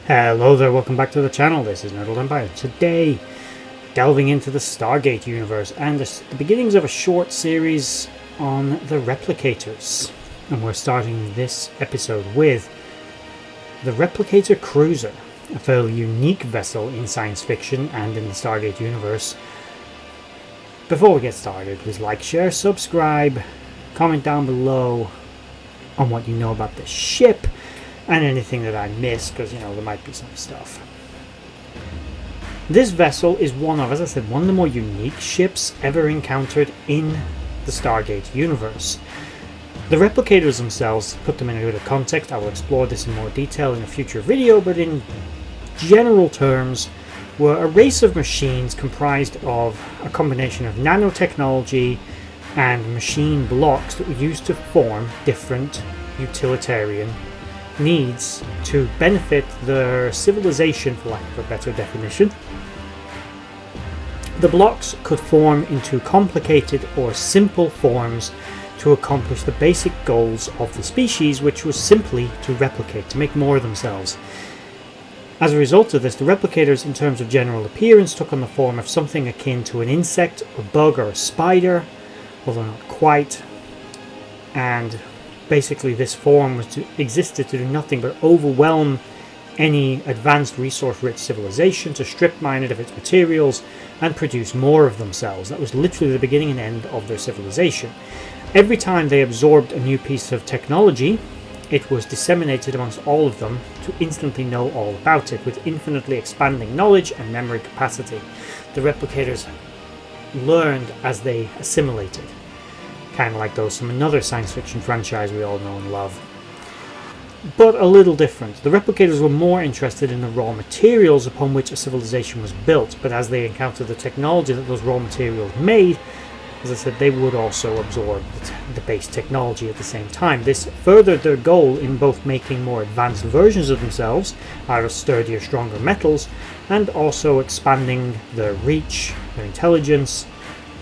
Hello there, welcome back to the channel. This is Nerdle Empire. Today, delving into the Stargate universe and the beginnings of a short series on the Replicators. And we're starting this episode with the Replicator Cruiser, a fairly unique vessel in science fiction and in the Stargate universe. Before we get started, please like, share, subscribe, comment down below on what you know about the ship and anything that I missed, because there might be some stuff. This vessel is one of the more unique ships ever encountered in the Stargate universe. The Replicators themselves, to put them in a bit of context, I will explore this in more detail in a future video, but in general terms, were a race of machines comprised of a combination of nanotechnology and machine blocks that were used to form different utilitarian needs to benefit their civilization, for lack of a better definition. The blocks could form into complicated or simple forms to accomplish the basic goals of the species, which was simply to replicate, to make more of themselves. As a result of this, the Replicators, in terms of general appearance, took on the form of something akin to an insect, a bug, or a spider, although not quite. And basically this form existed to do nothing but overwhelm any advanced resource-rich civilization, to strip mine it of its materials and produce more of themselves. That was literally the beginning and end of their civilization. Every time they absorbed a new piece of technology, it was disseminated amongst all of them to instantly know all about it, with infinitely expanding knowledge and memory capacity. The Replicators learned as they assimilated, kind of like those from another science fiction franchise we all know and love. But a little different. The Replicators were more interested in the raw materials upon which a civilization was built, but as they encountered the technology that those raw materials made, as I said, they would also absorb the base technology at the same time. This furthered their goal in both making more advanced versions of themselves out of sturdier, stronger metals, and also expanding their reach, their intelligence,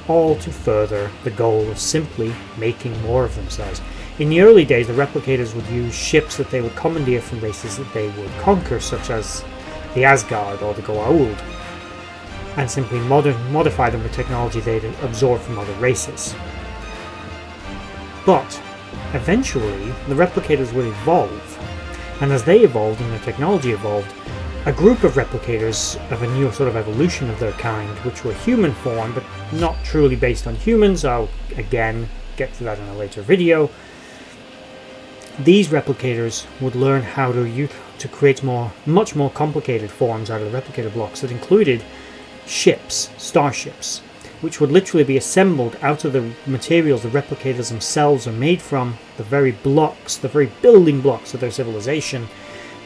all to further the goal of simply making more of themselves. In the early days, the Replicators would use ships that they would commandeer from races that they would conquer, such as the Asgard or the Goa'uld, and simply modify them with technology they'd absorbed from other races. But eventually, the Replicators would evolve, and as they evolved and their technology evolved, a group of Replicators of a new sort of evolution of their kind, which were human form but not truly based on humans. I'll again get to that in a later video. These Replicators would learn how to create much more complicated forms out of the replicator blocks that included ships, starships, which would literally be assembled out of the materials the Replicators themselves are made from, the very blocks, the very building blocks of their civilization,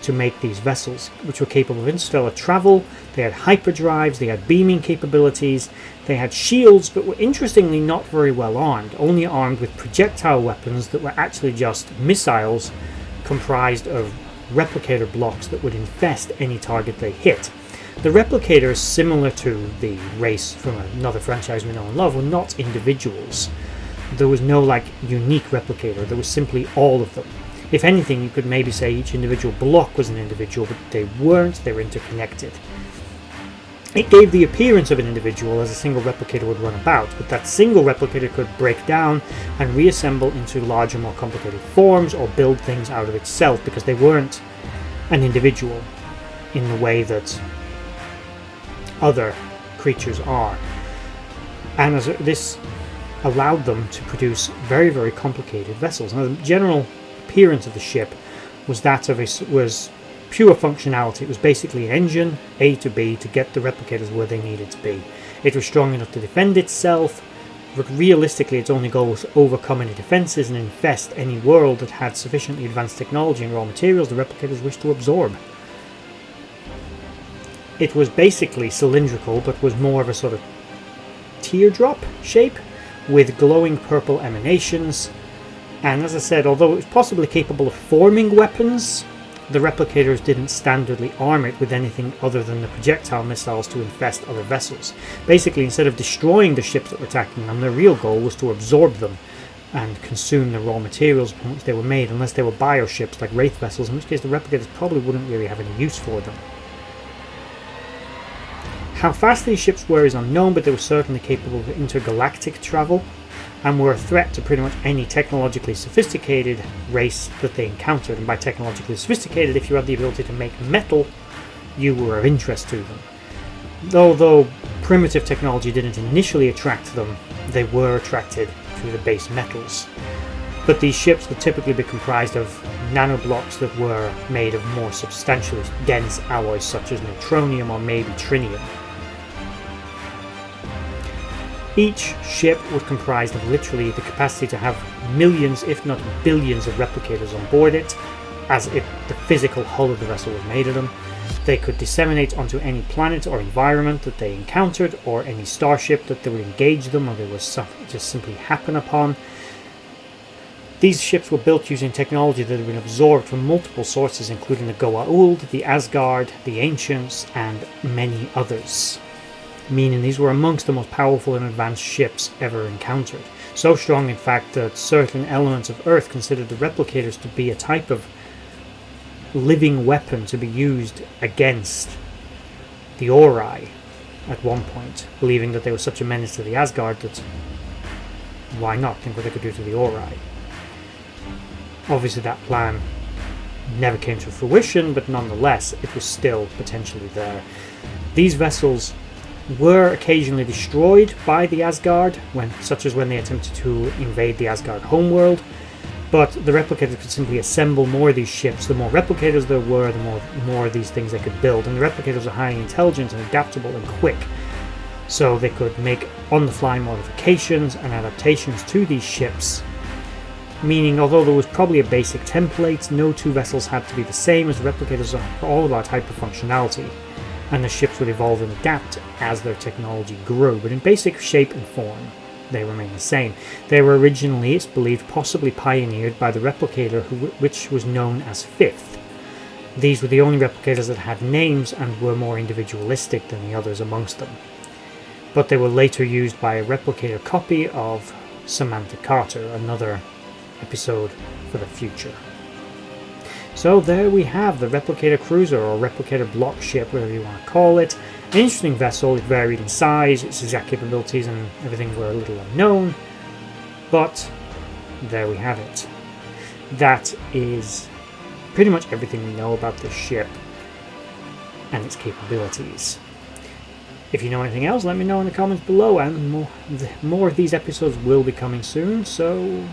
to make these vessels, which were capable of interstellar travel. They had hyperdrives, they had beaming capabilities, they had shields, but were interestingly not very well armed, only armed with projectile weapons that were actually just missiles comprised of replicator blocks that would infest any target they hit. The Replicators, similar to the race from another franchise we know and love, were not individuals. There was no unique replicator, there was simply all of them. If anything, you could maybe say each individual block was an individual, but they weren't, they were interconnected. It gave the appearance of an individual as a single replicator would run about, but that single replicator could break down and reassemble into larger, more complicated forms or build things out of itself, because they weren't an individual in the way that other creatures are. And as this allowed them to produce very, very complicated vessels. Now, the general appearance of the ship was was pure functionality. It was basically an engine, A to B, to get the Replicators where they needed to be. It was strong enough to defend itself, but realistically its only goal was to overcome any defenses and infest any world that had sufficiently advanced technology and raw materials the Replicators wished to absorb. It was basically cylindrical, but was more of a sort of teardrop shape with glowing purple emanations. And as I said, although it was possibly capable of forming weapons, the Replicators didn't standardly arm it with anything other than the projectile missiles to infest other vessels. Basically, instead of destroying the ships that were attacking them, their real goal was to absorb them and consume the raw materials upon which they were made, unless they were bioships like wraith vessels, in which case the replicators probably wouldn't really have any use for them. How fast these ships were is unknown, but they were certainly capable of intergalactic travel, and were a threat to pretty much any technologically sophisticated race that they encountered. And by technologically sophisticated, if you had the ability to make metal, you were of interest to them. Although primitive technology didn't initially attract them, they were attracted through the base metals. But these ships would typically be comprised of nanoblocks that were made of more substantially dense alloys such as neutronium or maybe trinium. Each ship was comprised of literally the capacity to have millions, if not billions, of replicators on board it, as if the physical hull of the vessel was made of them. They could disseminate onto any planet or environment that they encountered, or any starship that they would engage them, or they would just simply happen upon. These ships were built using technology that had been absorbed from multiple sources, including the Goa'uld, the Asgard, the Ancients, and many others. Meaning these were amongst the most powerful and advanced ships ever encountered. So strong, in fact, that certain elements of Earth considered the replicators to be a type of living weapon to be used against the Ori at one point, believing that they were such a menace to the Asgard that why not think what they could do to the Ori. Obviously that plan never came to fruition, but nonetheless it was still potentially there. These vessels were occasionally destroyed by the Asgard, such as when they attempted to invade the Asgard homeworld, but the replicators could simply assemble more of these ships. The more replicators there were, the more of these things they could build, and the replicators are highly intelligent and adaptable and quick, so they could make on-the-fly modifications and adaptations to these ships, meaning although there was probably a basic template, no two vessels had to be the same, as the replicators are all about hyperfunctionality, and the ships would evolve and adapt as their technology grew, but in basic shape and form they remain the same. They were originally, it's believed, possibly pioneered by the Replicator, which was known as Fifth. These were the only replicators that had names and were more individualistic than the others amongst them. But they were later used by a replicator copy of Samantha Carter, another episode for the future. So there we have the Replicator Cruiser, or Replicator Block Ship, whatever you want to call it. An interesting vessel. It varied in size, its exact capabilities and everything were a little unknown, but there we have it. That is pretty much everything we know about this ship and its capabilities. If you know anything else, let me know in the comments below, and more of these episodes will be coming soon, so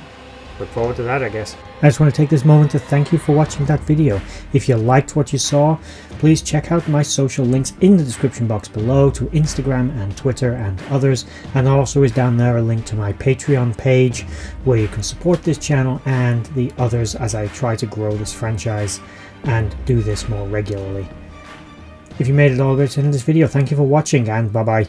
look forward to that, I guess. I just want to take this moment to thank you for watching that video. If you liked what you saw, please check out my social links in the description box below to Instagram and Twitter and others, and also is down there a link to my Patreon page where you can support this channel and the others as I try to grow this franchise and do this more regularly. If you made it all the way to the end of this video, thank you for watching, and bye bye.